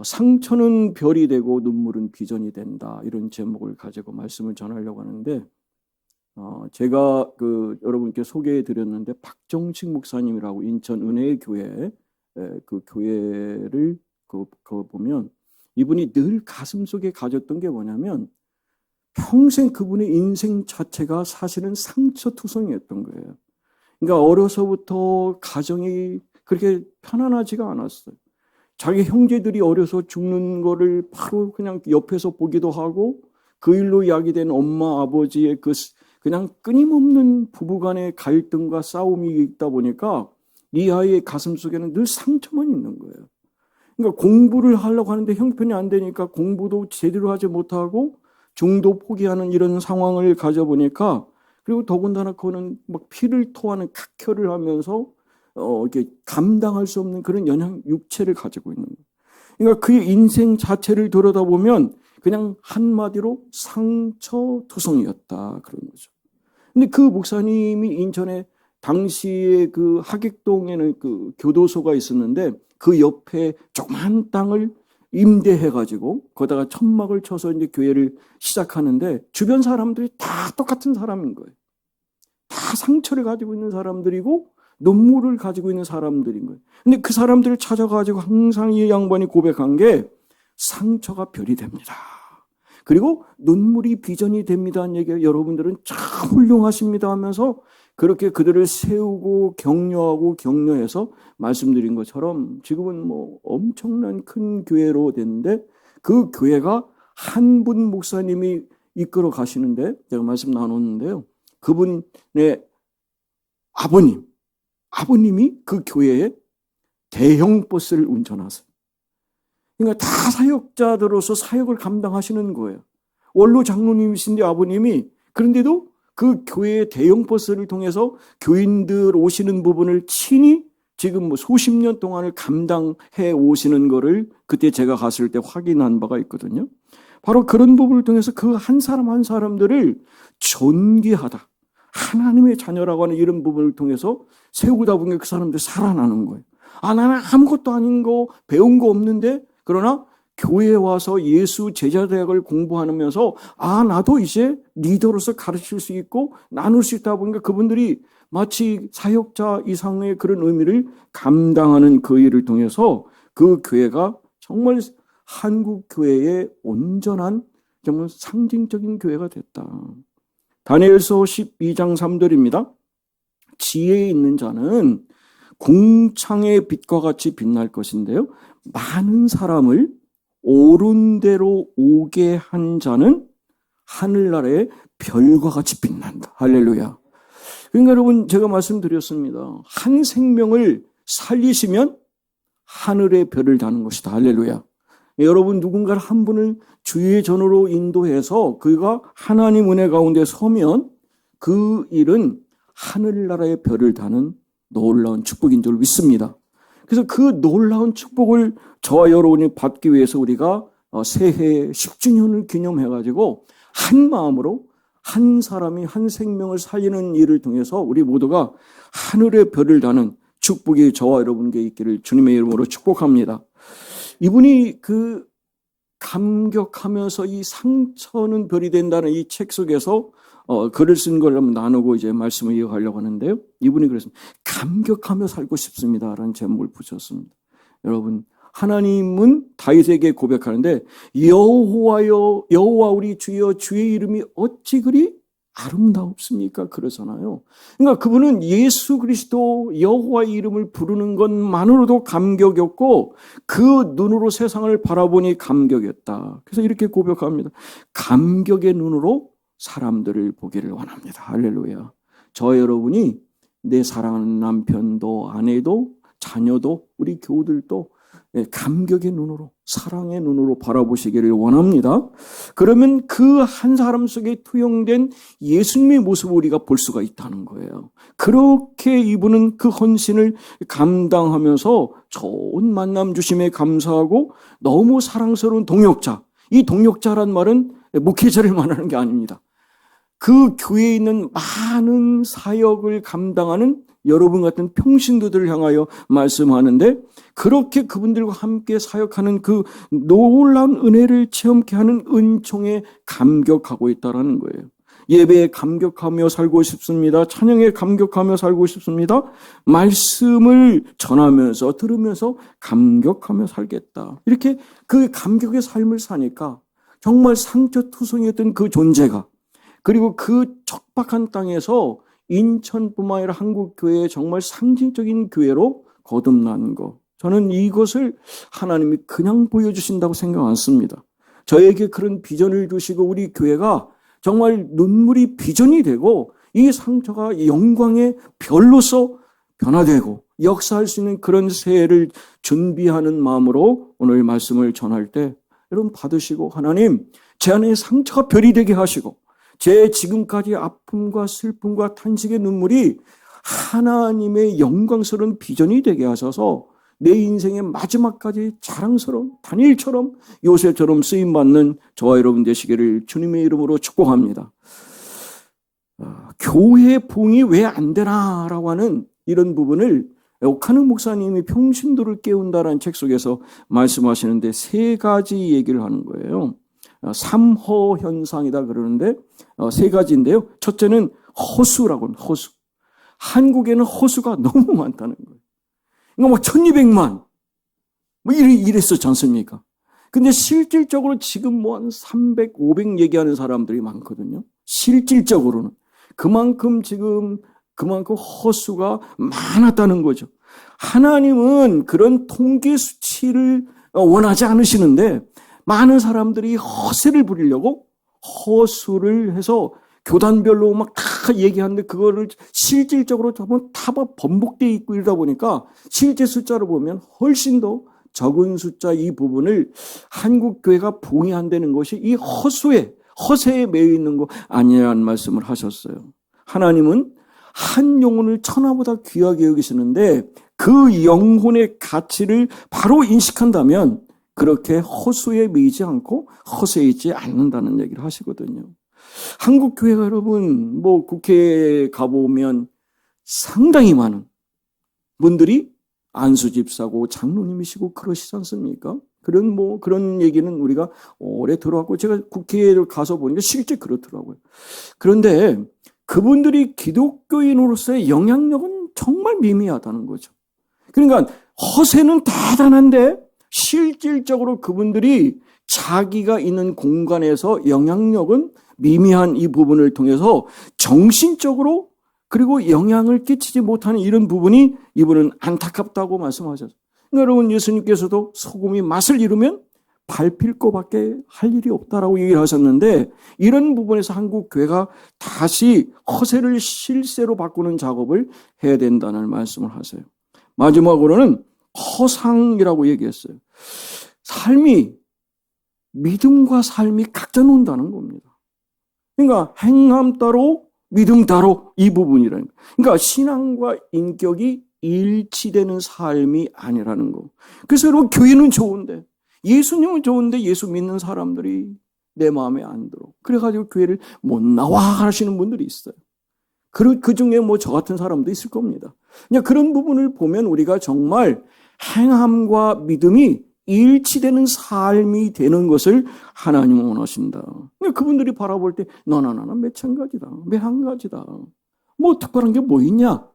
상처는 별이 되고 눈물은 비전이 된다, 이런 제목을 가지고 말씀을 전하려고 하는데, 제가 여러분께 소개해 드렸는데 박정식 목사님이라고 인천 은혜의 교회, 그 교회를 보면 이분이 늘 가슴속에 가졌던 게 뭐냐면 평생 그분의 인생 자체가 사실은 상처투성이었던 거예요. 그러니까 어려서부터 가정이 그렇게 편안하지가 않았어요. 자기 형제들이 어려서 죽는 거를 바로 그냥 옆에서 보기도 하고, 그 일로 야기된 엄마 아버지의 그냥 끊임없는 부부간의 갈등과 싸움이 있다 보니까 이 아이의 가슴속에는 늘 상처만 있는 거예요. 그러니까 공부를 하려고 하는데 형편이 안 되니까 공부도 제대로 하지 못하고 중도 포기하는 이런 상황을 가져보니까, 그리고 더군다나 그거는 막 피를 토하는 각혈을 하면서 이렇게 감당할 수 없는 그런 육체를 가지고 있는 거예요. 그러니까 그의 인생 자체를 들여다보면 그냥 한마디로 상처투성이었다, 그런 거죠. 근데 그 목사님이 인천에 당시에 그 하객동에는 그 교도소가 있었는데 그 옆에 조그만 땅을 임대해가지고 거기다가 천막을 쳐서 이제 교회를 시작하는데, 주변 사람들이 다 똑같은 사람인 거예요. 다 상처를 가지고 있는 사람들이고 눈물을 가지고 있는 사람들인 거예요. 근데 그 사람들을 찾아가지고 항상 이 양반이 고백한 게 상처가 별이 됩니다, 그리고 눈물이 비전이 됩니다는 얘기예요. 여러분들은 참 훌륭하십니다 하면서 그렇게 그들을 세우고 격려하고 격려해서 말씀드린 것처럼 지금은 뭐 엄청난 큰 교회로 됐는데, 그 교회가 한 분 목사님이 이끌어 가시는데, 제가 말씀 나눴는데요, 그분의 아버님이 그 교회에 대형 버스를 운전하세요. 그러니까 다 사역자들로서 사역을 감당하시는 거예요. 원로 장로님이신데 아버님이, 그런데도 그 교회의 대형 버스를 통해서 교인들 오시는 부분을 친히 지금 뭐 수십 년 동안을 감당해 오시는 거를 그때 제가 갔을 때 확인한 바가 있거든요. 바로 그런 부분을 통해서 그 한 사람 한 사람들을 존귀하다, 하나님의 자녀라고 하는 이런 부분을 통해서 세우다 보니까 그 사람들이 살아나는 거예요. 나는 아무것도 아닌 거, 배운 거 없는데, 그러나 교회에 와서 예수 제자대학을 공부하면서 나도 이제 리더로서 가르칠 수 있고 나눌 수 있다 보니까 그분들이 마치 사역자 이상의 그런 의미를 감당하는 그 일을 통해서 그 교회가 정말 한국 교회의 온전한 정말 상징적인 교회가 됐다. 다니엘서 12장 3절입니다. 지혜 있는 자는 궁창의 빛과 같이 빛날 것인데요, 많은 사람을 옳은 대로 오게 한 자는 하늘나라의 별과 같이 빛난다. 할렐루야. 그러니까 여러분, 제가 말씀드렸습니다. 한 생명을 살리시면 하늘의 별을 다는 것이다. 할렐루야. 여러분, 누군가를 한 분을 주의 전으로 인도해서 그가 하나님 은혜 가운데 서면 그 일은 하늘나라의 별을 다는 놀라운 축복인 줄 믿습니다. 그래서 그 놀라운 축복을 저와 여러분이 받기 위해서 우리가 새해 10주년을 기념해가지고 한 마음으로 한 사람이 한 생명을 살리는 일을 통해서 우리 모두가 하늘의 별을 다는 축복이 저와 여러분께 있기를 주님의 이름으로 축복합니다. 이분이 그 감격하면서 이 상처는 별이 된다는 이 책 속에서 글을 쓴 걸 한번 나누고 이제 말씀을 이어가려고 하는데요. 이분이 그랬습니다. 감격하며 살고 싶습니다라는 제목을 붙였습니다. 여러분, 하나님은 다윗에게 고백하는데 여호와 우리 주여, 주의 이름이 어찌 그리 아름다웠습니까? 그러잖아요. 그러니까 그분은 예수 그리스도 여호와의 이름을 부르는 것만으로도 감격이었고 그 눈으로 세상을 바라보니 감격이었다. 그래서 이렇게 고백합니다. 감격의 눈으로 사람들을 보기를 원합니다. 할렐루야. 저 여러분이 내 사랑하는 남편도 아내도 자녀도 우리 교우들도 감격의 눈으로, 사랑의 눈으로 바라보시기를 원합니다. 그러면 그 한 사람 속에 투영된 예수님의 모습을 우리가 볼 수가 있다는 거예요. 그렇게 이분은 그 헌신을 감당하면서 좋은 만남 주심에 감사하고 너무 사랑스러운 동역자, 이 동역자란 말은 목회자를 말하는 게 아닙니다. 그 교회에 있는 많은 사역을 감당하는 여러분 같은 평신도들을 향하여 말씀하는데, 그렇게 그분들과 함께 사역하는 그 놀라운 은혜를 체험케 하는 은총에 감격하고 있다는 거예요. 예배에 감격하며 살고 싶습니다. 찬양에 감격하며 살고 싶습니다. 말씀을 전하면서 들으면서 감격하며 살겠다. 이렇게 그 감격의 삶을 사니까 정말 상처투성이었던 그 존재가, 그리고 그 척박한 땅에서 인천뿐만 아니라 한국교회의 정말 상징적인 교회로 거듭나는 것, 저는 이것을 하나님이 그냥 보여주신다고 생각 않습니다. 저에게 그런 비전을 주시고 우리 교회가 정말 눈물이 비전이 되고 이 상처가 영광의 별로서 변화되고 역사할 수 있는 그런 새해를 준비하는 마음으로 오늘 말씀을 전할 때 여러분 받으시고, 하나님 제 안에 상처가 별이 되게 하시고 제 지금까지 아픔과 슬픔과 탄식의 눈물이 하나님의 영광스러운 비전이 되게 하셔서 내 인생의 마지막까지 자랑스러운 다니엘처럼 요셉처럼 쓰임받는 저와 여러분 되시기를 주님의 이름으로 축복합니다. 교회 부흥이 왜 안 되나라고 하는 이런 부분을 옥하는 목사님이 평신도를 깨운다라는 책 속에서 말씀하시는데 세 가지 얘기를 하는 거예요. 삼허 현상이다 그러는데 세 가지인데요. 첫째는 허수라고는 허수. 한국에는 허수가 너무 많다는 거예요. 그러니까 막 1200만 뭐 이랬었지 않습니까? 근데 실질적으로 지금 뭐 한 300, 500 얘기하는 사람들이 많거든요. 실질적으로는. 그만큼 허수가 많았다는 거죠. 하나님은 그런 통계 수치를 원하지 않으시는데 많은 사람들이 허세를 부리려고 허수를 해서 교단별로 막 다 얘기하는데 그거를 실질적으로 다 번복되어 있고 이러다 보니까 실제 숫자로 보면 훨씬 더 적은 숫자 이 부분을 한국 교회가 부응이 안 되는 것이 이 허세에 매여 있는 거 아니라는 말씀을 하셨어요. 하나님은 한 영혼을 천하보다 귀하게 여기시는데 그 영혼의 가치를 바로 인식한다면 그렇게 허수에 매이지 않고 허세에 있지 않는다는 얘기를 하시거든요. 한국 교회가 여러분 뭐 국회에 가보면 상당히 많은 분들이 안수 집사고 장로님이시고 그러시지 않습니까? 그런 얘기는 우리가 오래 들어왔고 제가 국회에 가서 보니까 실제 그렇더라고요. 그런데 그분들이 기독교인으로서의 영향력은 정말 미미하다는 거죠. 그러니까 허세는 대단한데 실질적으로 그분들이 자기가 있는 공간에서 영향력은 미미한 이 부분을 통해서 정신적으로 그리고 영향을 끼치지 못하는 이런 부분이 이분은 안타깝다고 말씀하셨어요. 그러니까 여러분 예수님께서도 소금이 맛을 잃으면 밟힐 것밖에 할 일이 없다라고 얘기를 하셨는데 이런 부분에서 한국 교회가 다시 허세를 실세로 바꾸는 작업을 해야 된다는 말씀을 하세요. 마지막으로는 허상이라고 얘기했어요. 믿음과 삶이 각자 논다는 겁니다. 그러니까 행함 따로 믿음 따로 이 부분이라는 거예요. 그러니까 신앙과 인격이 일치되는 삶이 아니라는 거. 그래서 여러분 교회는 좋은데 예수님은 좋은데 예수 믿는 사람들이 내 마음에 안 들어. 그래가지고 교회를 못 나와 하시는 분들이 있어요. 그 중에 뭐 저 같은 사람도 있을 겁니다. 그냥 그런 부분을 보면 우리가 정말 행함과 믿음이 일치되는 삶이 되는 것을 하나님은 원하신다. 그분들이 바라볼 때 너나 마찬가지다. 한 가지다. 뭐 특별한 게 뭐 있냐?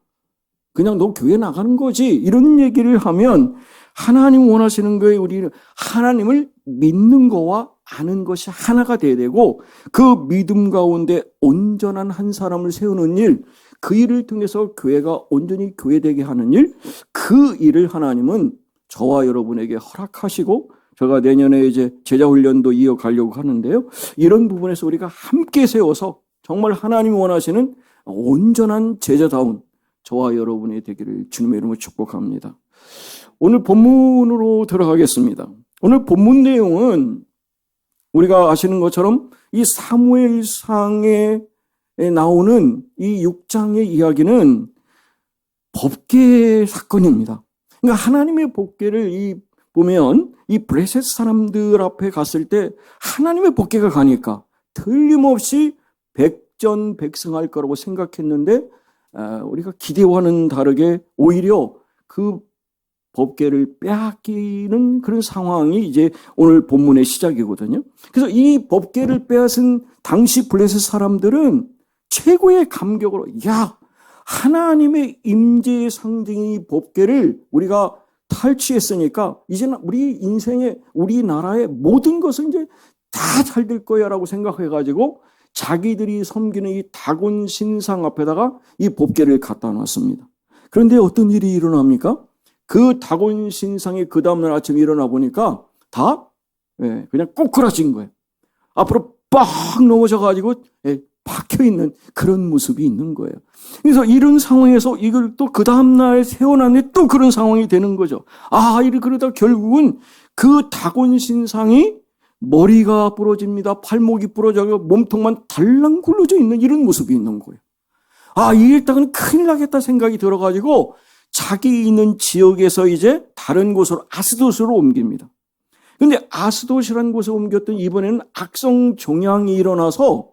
그냥 너 교회 나가는 거지. 이런 얘기를 하면 하나님 원하시는 거에 우리는 하나님을 믿는 거와 아는 것이 하나가 돼야 되고 그 믿음 가운데 온전한 한 사람을 세우는 일, 그 일을 통해서 교회가 온전히 교회되게 하는 일, 그 일을 하나님은 저와 여러분에게 허락하시고 제가 내년에 이제 제자훈련도 이어가려고 하는데요. 이런 부분에서 우리가 함께 세워서 정말 하나님이 원하시는 온전한 제자다운 저와 여러분의 되기를 주님의 이름으로 축복합니다. 오늘 본문으로 들어가겠습니다. 오늘 본문 내용은 우리가 아시는 것처럼 이 사무엘상에 나오는 이 6장의 이야기는 법궤 사건입니다. 그러니까 하나님의 법궤를 보면 이 브레셋 사람들 앞에 갔을 때 하나님의 법궤가 가니까 틀림없이 백전백승할 거라고 생각했는데 우리가 기대와는 다르게 오히려 그 법궤를 빼앗기는 그런 상황이 이제 오늘 본문의 시작이거든요. 그래서 이 법궤를 빼앗은 당시 블레셋 사람들은 최고의 감격으로, 야, 하나님의 임재의 상징인 이 법궤를 우리가 탈취했으니까 이제는 우리 인생의, 우리나라의 모든 것은 이제 다 잘 될 거야 라고 생각해가지고 자기들이 섬기는 이 다곤 신상 앞에다가 이 법궤를 갖다 놨습니다. 그런데 어떤 일이 일어납니까? 그 다곤 신상이 그 다음날 아침에 일어나 보니까 다 그냥 꼬꾸라진 거예요. 앞으로 빡 넘어져가지고 박혀있는 그런 모습이 있는 거예요. 그래서 이런 상황에서 이걸 또 그 다음날 세워놨는데 또 그런 상황이 되는 거죠. 그러다 결국은 그 다곤 신상이 머리가 부러집니다. 팔목이 부러져서 몸통만 달랑 굴러져 있는 이런 모습이 있는 거예요. 이 일당은 큰일 나겠다 생각이 들어가지고 자기 있는 지역에서 이제 다른 곳으로 아스돗으로 옮깁니다. 그런데 아스돗이라는 곳에 옮겼더니 이번에는 악성 종양이 일어나서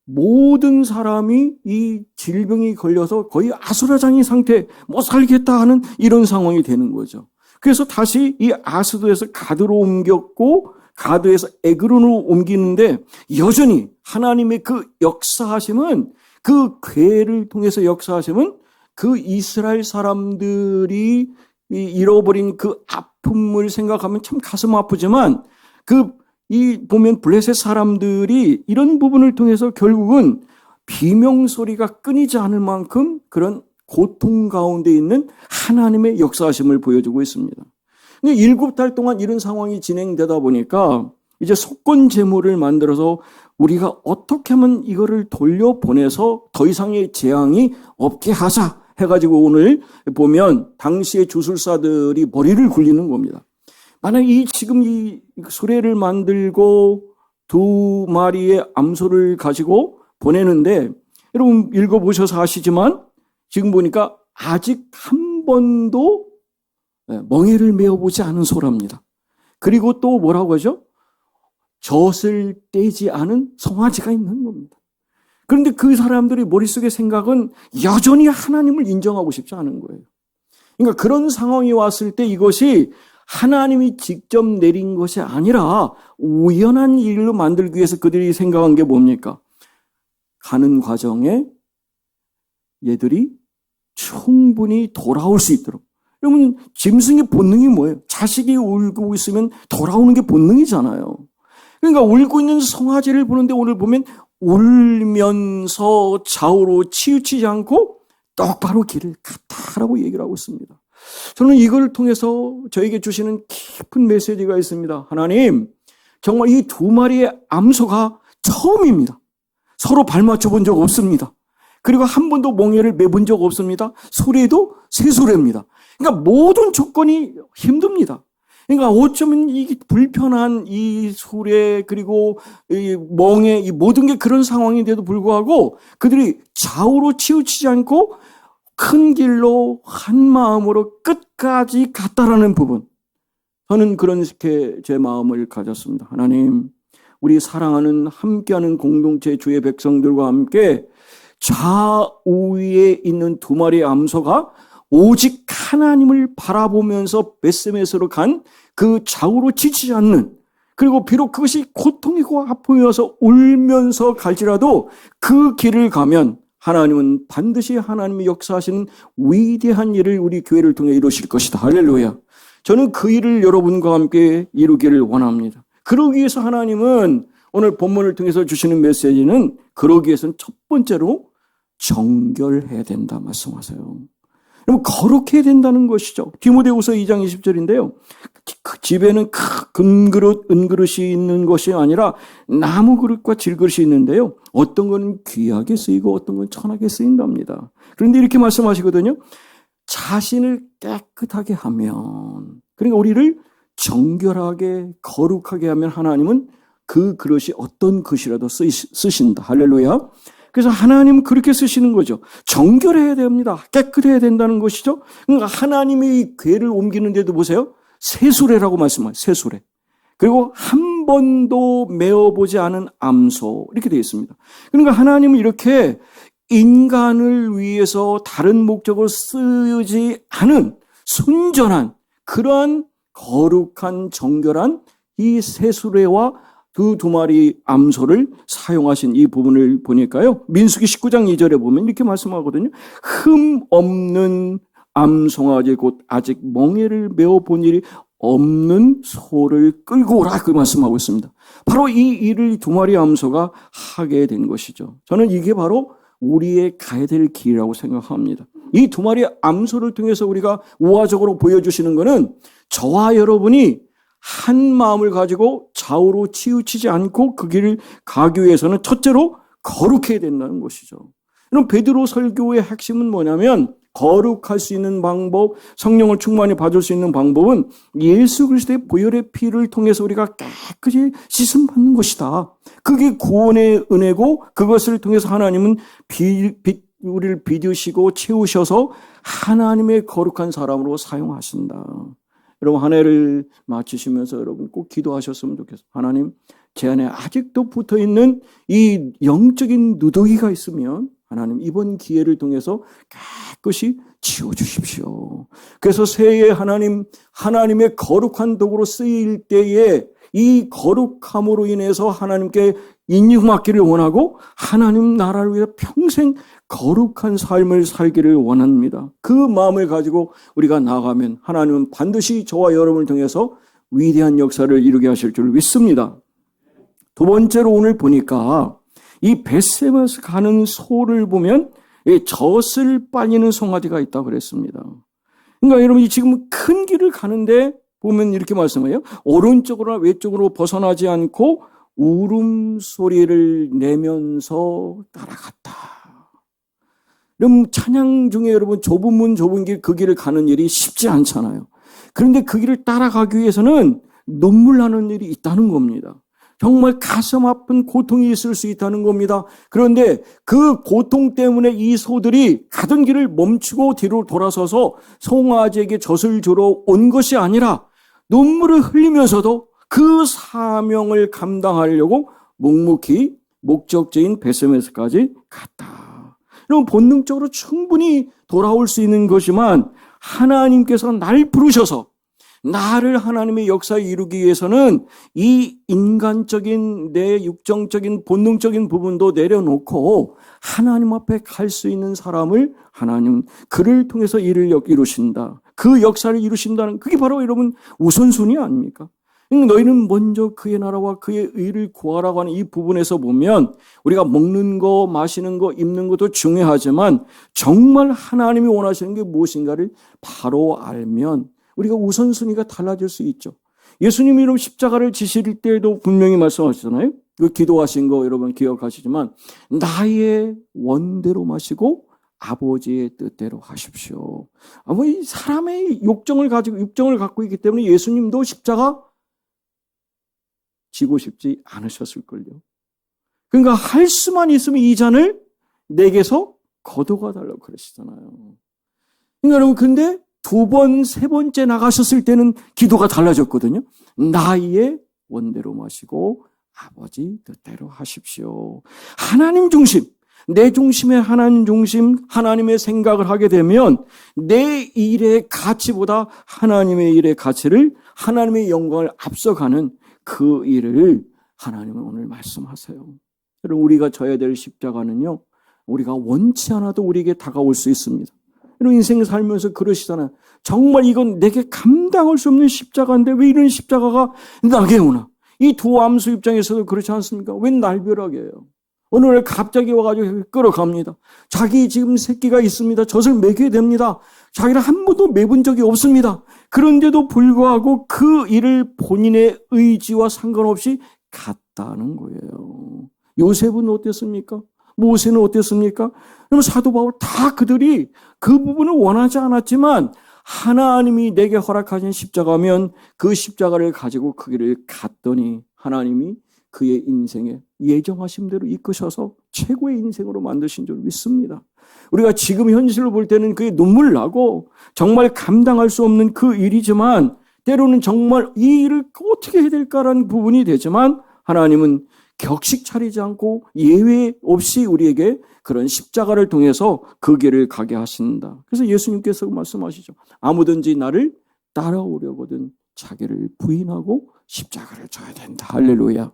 모든 사람이 이 질병이 걸려서 거의 아수라장의 상태, 못 살겠다 하는 이런 상황이 되는 거죠. 그래서 다시 이 아스돗에서 가드로 옮겼고 가드에서 에그론으로 옮기는데 여전히 하나님의 그 역사하심은, 그 궤를 통해서 역사하심은 그 이스라엘 사람들이 잃어버린 그 아픔을 생각하면 참 가슴 아프지만 보면 블레셋 사람들이 이런 부분을 통해서 결국은 비명소리가 끊이지 않을 만큼 그런 고통 가운데 있는 하나님의 역사하심을 보여주고 있습니다. 근데 7달 동안 이런 상황이 진행되다 보니까 이제 속건 제물을 만들어서 우리가 어떻게 하면 이거를 돌려보내서 더 이상의 재앙이 없게 하자 해가지고 오늘 보면 당시의 주술사들이 머리를 굴리는 겁니다. 만약 지금 이 수레를 만들고 2마리의 암소를 가지고 보내는데, 여러분 읽어보셔서 아시지만 지금 보니까 아직 한 번도 멍에를 메어보지 않은 소랍니다. 그리고 또 뭐라고 하죠? 젖을 떼지 않은 송아지가 있는 겁니다. 그런데 그 사람들이 머릿속의 생각은 여전히 하나님을 인정하고 싶지 않은 거예요. 그러니까 그런 상황이 왔을 때 이것이 하나님이 직접 내린 것이 아니라 우연한 일로 만들기 위해서 그들이 생각한 게 뭡니까? 가는 과정에 얘들이 충분히 돌아올 수 있도록. 여러분, 짐승의 본능이 뭐예요? 자식이 울고 있으면 돌아오는 게 본능이잖아요. 그러니까 울고 있는 송아지를 보는데 오늘 보면 울면서 좌우로 치우치지 않고 똑바로 길을 갔다라고 얘기를 하고 있습니다. 저는 이걸 통해서 저에게 주시는 깊은 메시지가 있습니다. 하나님, 정말 이 2마리의 암소가 처음입니다. 서로 발맞춰 본 적 없습니다. 그리고 한 번도 멍에를 매본 적 없습니다. 수레도 새 수레입니다. 그러니까 모든 조건이 힘듭니다. 그러니까 어쩌면 이 불편한 이 수레 그리고 이 멍에 이 모든 게 그런 상황인데도 불구하고 그들이 좌우로 치우치지 않고 큰 길로 한 마음으로 끝까지 갔다라는 부분. 저는 그렇게 제 마음을 가졌습니다. 하나님, 우리 사랑하는 함께하는 공동체 주의 백성들과 함께 좌우에 있는 2마리의 암소가 오직 하나님을 바라보면서 베스메스로 간 그 좌우로 지치지 않는, 그리고 비록 그것이 고통이고 아픔이어서 울면서 갈지라도 그 길을 가면 하나님은 반드시 하나님이 역사하시는 위대한 일을 우리 교회를 통해 이루실 것이다. 할렐루야. 저는 그 일을 여러분과 함께 이루기를 원합니다. 그러기 위해서 하나님은 오늘 본문을 통해서 주시는 메시지는 그러기 위해서는 첫 번째로 정결해야 된다 말씀하세요. 그럼 거룩해야 된다는 것이죠. 디모데후서 2장 20절인데요. 그 집에는 금그릇, 은그릇이 있는 것이 아니라 나무 그릇과 질그릇이 있는데요. 어떤 건 귀하게 쓰이고 어떤 건 천하게 쓰인답니다. 그런데 이렇게 말씀하시거든요. 자신을 깨끗하게 하면, 그러니까 우리를 정결하게 거룩하게 하면 하나님은 그 그릇이 어떤 그릇이라도 쓰신다. 할렐루야. 그래서 하나님은 그렇게 쓰시는 거죠. 정결해야 됩니다. 깨끗해야 된다는 것이죠. 그러니까 하나님의 이 궤를 옮기는데도 보세요. 새수레라고 말씀하세요. 새수레. 그리고 한 번도 메어보지 않은 암소 이렇게 되어 있습니다. 그러니까 하나님은 이렇게 인간을 위해서 다른 목적으로 쓰지 않은 순전한 그러한 거룩한 정결한 이 새수레와 그 두 마리 암소를 사용하신 이 부분을 보니까요. 민수기 19장 2절에 보면 이렇게 말씀하거든요. 흠 없는 암송아지 곧 아직 멍에를 메어 본 일이 없는 소를 끌고 오라 그 말씀하고 있습니다. 바로 이 일을 두 마리 암소가 하게 된 것이죠. 저는 이게 바로 우리의 가야 될 길이라고 생각합니다. 이 두 마리 암소를 통해서 우리가 우화적으로 보여주시는 것은 저와 여러분이 한 마음을 가지고 좌우로 치우치지 않고 그 길을 가기 위해서는 첫째로 거룩해야 된다는 것이죠. 그럼 베드로 설교의 핵심은 뭐냐면 거룩할 수 있는 방법, 성령을 충만히 받을 수 있는 방법은 예수 그리스도의 보혈의 피를 통해서 우리가 깨끗이 씻음받는 것이다. 그게 구원의 은혜고 그것을 통해서 하나님은 우리를 빚으시고 채우셔서 하나님의 거룩한 사람으로 사용하신다. 여러분 한 해를 마치시면서 여러분 꼭 기도하셨으면 좋겠어요. 하나님 제 안에 아직도 붙어있는 이 영적인 누더기가 있으면 하나님 이번 기회를 통해서 깨끗이 치워주십시오. 그래서 새해 하나님의 거룩한 도구로 쓰일 때에 이 거룩함으로 인해서 하나님께 인용받기를 원하고 하나님 나라를 위해 평생 거룩한 삶을 살기를 원합니다. 그 마음을 가지고 우리가 나아가면 하나님은 반드시 저와 여러분을 통해서 위대한 역사를 이루게 하실 줄 믿습니다. 두 번째로 오늘 보니까 이 벳세메스 가는 소를 보면 젖을 빨리는 송아지가 있다고 그랬습니다. 그러니까 여러분이 지금 큰 길을 가는데 보면 이렇게 말씀해요. 오른쪽으로나 왼쪽으로 벗어나지 않고 울음소리를 내면서 따라갔다. 그럼 찬양 중에 여러분 좁은 문 좁은 길 그 길을 가는 일이 쉽지 않잖아요. 그런데 그 길을 따라가기 위해서는 눈물 나는 일이 있다는 겁니다. 정말 가슴 아픈 고통이 있을 수 있다는 겁니다. 그런데 그 고통 때문에 이 소들이 가던 길을 멈추고 뒤로 돌아서서 송아지에게 젖을 주러 온 것이 아니라 눈물을 흘리면서도 그 사명을 감당하려고 묵묵히 목적지인 벳세메스까지 갔다. 그럼 본능적으로 충분히 돌아올 수 있는 것이지만 하나님께서 날 부르셔서 나를 하나님의 역사에 이루기 위해서는 이 인간적인 내 육정적인 본능적인 부분도 내려놓고 하나님 앞에 갈 수 있는 사람을 하나님 그를 통해서 일을 이루신다. 그 역사를 이루신다는 그게 바로 여러분 우선순위 아닙니까? 너희는 먼저 그의 나라와 그의 의를 구하라고 하는 이 부분에서 보면 우리가 먹는 거, 마시는 거, 입는 것도 중요하지만 정말 하나님이 원하시는 게 무엇인가를 바로 알면 우리가 우선순위가 달라질 수 있죠. 예수님이 이런 십자가를 지실 때에도 분명히 말씀하시잖아요. 그 기도하신 거 여러분 기억하시지만 나의 원대로 마시고 아버지의 뜻대로 하십시오. 아버지 사람의 육정을 갖고 있기 때문에 예수님도 십자가 지고 싶지 않으셨을걸요. 그러니까 할 수만 있으면 이 잔을 내게서 거둬가 달라고 그러시잖아요. 그러니까 여러분 근데 두 번, 세 번째 나가셨을 때는 기도가 달라졌거든요. 나의 원대로 마시고 아버지 뜻대로 하십시오. 하나님 중심, 내 중심에 하나님 중심, 하나님의 생각을 하게 되면 내 일의 가치보다 하나님의 일의 가치를 하나님의 영광을 앞서가는 그 일을 하나님은 오늘 말씀하세요. 여러분 우리가 져야 될 십자가는요. 우리가 원치 않아도 우리에게 다가올 수 있습니다. 이런 인생을 살면서 그러시잖아요. 정말 이건 내게 감당할 수 없는 십자가인데 왜 이런 십자가가 나게 오나. 이 두 암수 입장에서도 그렇지 않습니까? 웬 날벼락이에요. 어느 날 갑자기 와가지고 끌어갑니다. 자기 지금 새끼가 있습니다. 젖을 먹여야 됩니다. 자기를 한 번도 매본 적이 없습니다. 그런데도 불구하고 그 일을 본인의 의지와 상관없이 갔다는 거예요. 요셉은 어땠습니까? 모세는 어땠습니까? 그럼 사도 바울 다 그들이 그 부분을 원하지 않았지만 하나님이 내게 허락하신 십자가면 그 십자가를 가지고 그 길을 갔더니 하나님이 그의 인생에 예정하신 대로 이끄셔서 최고의 인생으로 만드신 줄 믿습니다. 우리가 지금 현실로 볼 때는 그게 눈물 나고 정말 감당할 수 없는 그 일이지만 때로는 정말 이 일을 어떻게 해야 될까라는 부분이 되지만 하나님은 격식 차리지 않고 예외 없이 우리에게 그런 십자가를 통해서 그 길을 가게 하신다. 그래서 예수님께서 말씀하시죠. 아무든지 나를 따라오려거든 자기를 부인하고 십자가를 져야 된다. 할렐루야.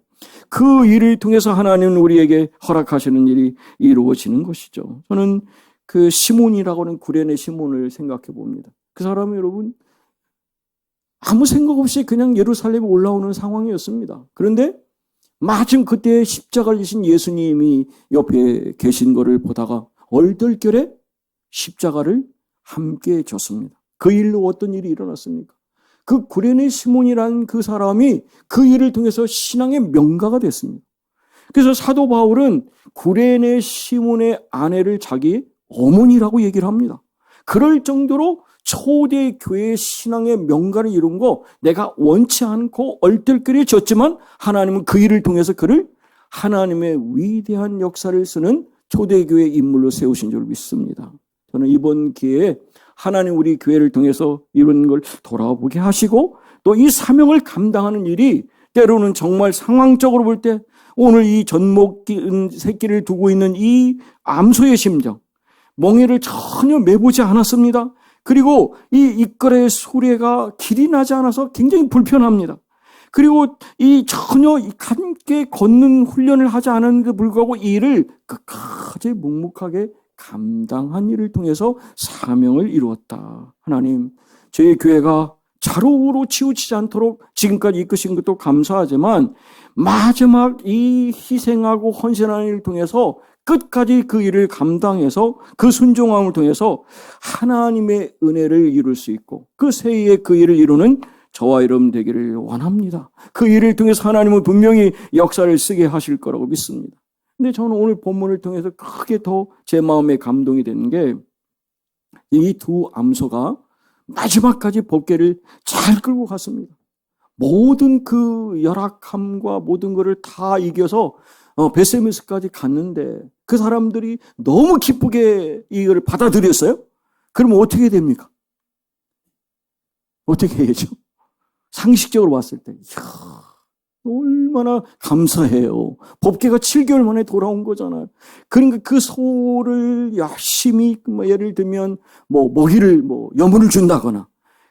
그 일을 통해서 하나님은 우리에게 허락하시는 일이 이루어지는 것이죠. 저는 그 시몬이라고 하는 구레네 시몬을 생각해 봅니다. 그 사람은 여러분 아무 생각 없이 그냥 예루살렘에 올라오는 상황이었습니다. 그런데 마침 그때 십자가를 지신 예수님이 옆에 계신 것을 보다가 얼떨결에 십자가를 함께 졌습니다. 그 일로 어떤 일이 일어났습니까? 그 구레네 시몬이라는 그 사람이 그 일을 통해서 신앙의 명가가 됐습니다. 그래서 사도 바울은 구레네 시몬의 아내를 자기 어머니라고 얘기를 합니다. 그럴 정도로 초대 교회의 신앙의 명가를 이룬 거 내가 원치 않고 얼떨결에 졌지만 하나님은 그 일을 통해서 그를 하나님의 위대한 역사를 쓰는 초대교회 인물로 세우신 줄 믿습니다. 저는 이번 기회에 하나님 우리 교회를 통해서 이런 걸 돌아보게 하시고 또 이 사명을 감당하는 일이 때로는 정말 상황적으로 볼 때 오늘 이 젖먹 새끼를 두고 있는 이 암소의 심정, 멍에를 전혀 매보지 않았습니다. 그리고 이 이끌의 수레가 길이 나지 않아서 굉장히 불편합니다. 그리고 이 전혀 함께 걷는 훈련을 하지 않았는데 불구하고 이 일을 끝까지 묵묵하게 감당한 일을 통해서 사명을 이루었다. 하나님, 저희 교회가 좌로우로 치우치지 않도록 지금까지 이끄신 것도 감사하지만 마지막 이 희생하고 헌신하는 일을 통해서 끝까지 그 일을 감당해서 그 순종함을 통해서 하나님의 은혜를 이룰 수 있고 그 새해에 그 일을 이루는 저와 여러분 되기를 원합니다. 그 일을 통해서 하나님은 분명히 역사를 쓰게 하실 거라고 믿습니다. 근데 저는 오늘 본문을 통해서 크게 더 제 마음에 감동이 되는 게 이 두 암소가 마지막까지 법궤를 잘 끌고 갔습니다. 모든 그 열악함과 모든 것을 다 이겨서 베세메스까지 갔는데 그 사람들이 너무 기쁘게 이걸 받아들였어요? 그러면 어떻게 됩니까? 어떻게 해야죠? 상식적으로 봤을 때 이야, 얼마나 감사해요. 법궤가 7개월 만에 돌아온 거잖아요. 그러니까 그 소를 열심히 예를 들면 먹이를 여물을 준다거나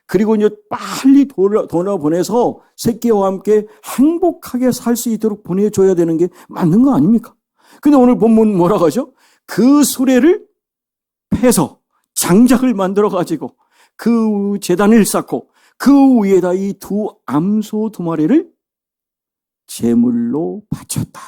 그리고 이제 빨리 돌아보내서 새끼와 함께 행복하게 살 수 있도록 보내줘야 되는 게 맞는 거 아닙니까? 근데 오늘 본문 뭐라고 하죠? 그 수레를 패서 장작을 만들어가지고 그 제단을 쌓고 그 위에다 이 두 암소 두 마리를 제물로 바쳤다.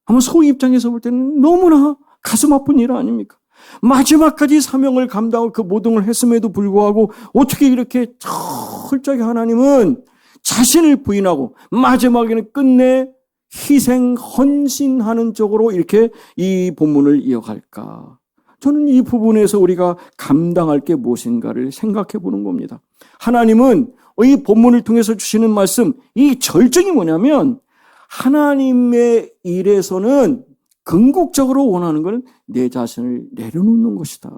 아마 소 입장에서 볼 때는 너무나 가슴 아픈 일 아닙니까? 마지막까지 사명을 감당하고 그 모든 걸 했음에도 불구하고 어떻게 이렇게 철저하게 하나님은 자신을 부인하고 마지막에는 끝내 희생, 헌신하는 쪽으로 이렇게 이 본문을 이어갈까? 저는 이 부분에서 우리가 감당할 게 무엇인가를 생각해 보는 겁니다. 하나님은 이 본문을 통해서 주시는 말씀, 이 절정이 뭐냐면 하나님의 일에서는 궁극적으로 원하는 것은 내 자신을 내려놓는 것이다.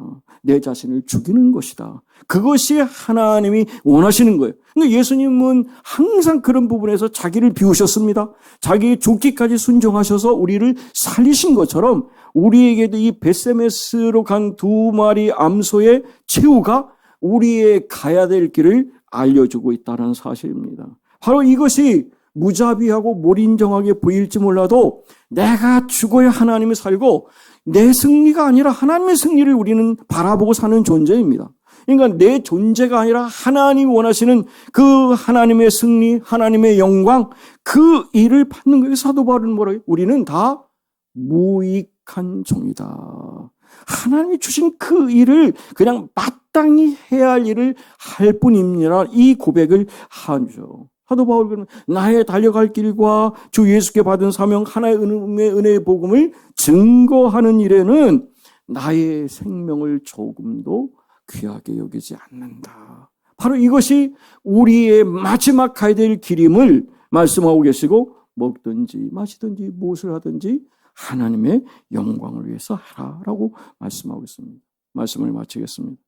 내 자신을 죽이는 것이다. 그것이 하나님이 원하시는 거예요. 근데 예수님은 항상 그런 부분에서 자기를 비우셨습니다. 자기 죽기까지 순종하셔서 우리를 살리신 것처럼 우리에게도 이 벳세메스로 간 두 마리 암소의 최후가 우리의 가야 될 길을 알려주고 있다는 사실입니다. 바로 이것이 무자비하고 몰인정하게 보일지 몰라도 내가 죽어야 하나님이 살고 내 승리가 아니라 하나님의 승리를 우리는 바라보고 사는 존재입니다. 그러니까 내 존재가 아니라 하나님이 원하시는 그 하나님의 승리, 하나님의 영광, 그 일을 받는 거예요. 사도 바울은 뭐라고 해요? 우리는 다 무익한 종이다. 하나님이 주신 그 일을 그냥 마땅히 해야 할 일을 할 뿐입니다. 이 고백을 하죠. 사도 바울은 나의 달려갈 길과 주 예수께 받은 사명 하나의 은혜의 복음을 증거하는 일에는 나의 생명을 조금도 귀하게 여기지 않는다. 바로 이것이 우리의 마지막 가야 될 길임을 말씀하고 계시고 먹든지 마시든지 무엇을 하든지 하나님의 영광을 위해서 하라라고 말씀하고 있습니다. 말씀을 마치겠습니다.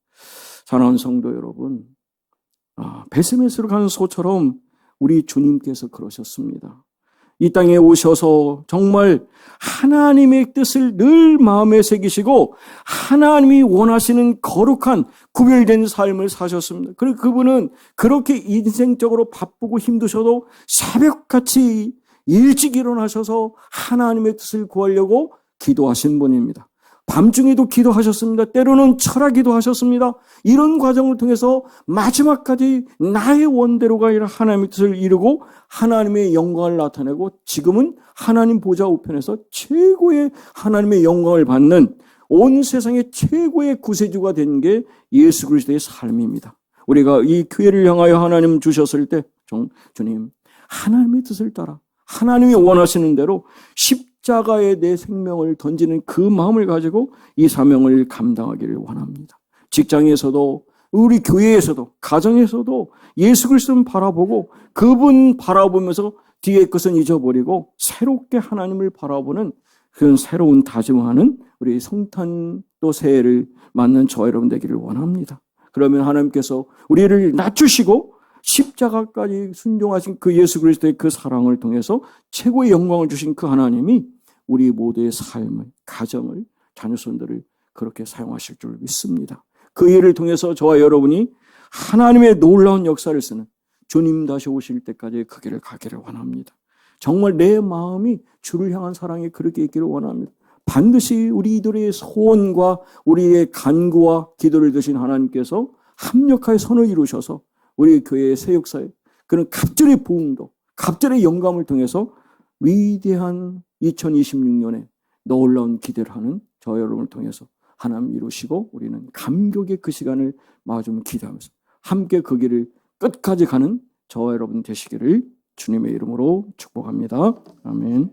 사랑하는 성도 여러분, 베세메스로 가는 소처럼 우리 주님께서 그러셨습니다. 이 땅에 오셔서 정말 하나님의 뜻을 늘 마음에 새기시고 하나님이 원하시는 거룩한 구별된 삶을 사셨습니다. 그리고 그분은 그렇게 인생적으로 바쁘고 힘드셔도 새벽같이 일찍 일어나셔서 하나님의 뜻을 구하려고 기도하신 분입니다. 밤중에도 기도하셨습니다. 때로는 철학기도 하셨습니다. 이런 과정을 통해서 마지막까지 나의 원대로가 아니라 하나님의 뜻을 이루고 하나님의 영광을 나타내고 지금은 하나님 보좌 우편에서 최고의 하나님의 영광을 받는 온 세상의 최고의 구세주가 된 게 예수 그리스도의 삶입니다. 우리가 이 교회를 향하여 하나님 주셨을 때 주님 하나님의 뜻을 따라 하나님이 원하시는 대로 십자가에 내 생명을 던지는 그 마음을 가지고 이 사명을 감당하기를 원합니다. 직장에서도 우리 교회에서도 가정에서도 예수 그리스도를 바라보고 그분 바라보면서 뒤의 것은 잊어버리고 새롭게 하나님을 바라보는 그런 새로운 다짐하는 우리 성탄 또 새해를 맞는 저와 여러분 되기를 원합니다. 그러면 하나님께서 우리를 낮추시고 십자가까지 순종하신 그 예수 그리스도의 그 사랑을 통해서 최고의 영광을 주신 그 하나님이 우리 모두의 삶을, 가정을, 자녀손들을 그렇게 사용하실 줄 믿습니다. 그 일을 통해서 저와 여러분이 하나님의 놀라운 역사를 쓰는 주님 다시 오실 때까지 그 길을 가기를 원합니다. 정말 내 마음이 주를 향한 사랑이 그렇게 있기를 원합니다. 반드시 우리들의 소원과 우리의 간구와 기도를 드신 하나님께서 합력하여 선을 이루셔서 우리 교회의 새 역사에 그런 갑절의 부흥도, 갑절의 영감을 통해서 위대한 2026년에 놀라운 기대를 하는 저 여러분을 통해서 하나님 이루시고 우리는 감격의 그 시간을 마주하며 기대하면서 함께 그 길을 끝까지 가는 저와 여러분 되시기를 주님의 이름으로 축복합니다. 아멘.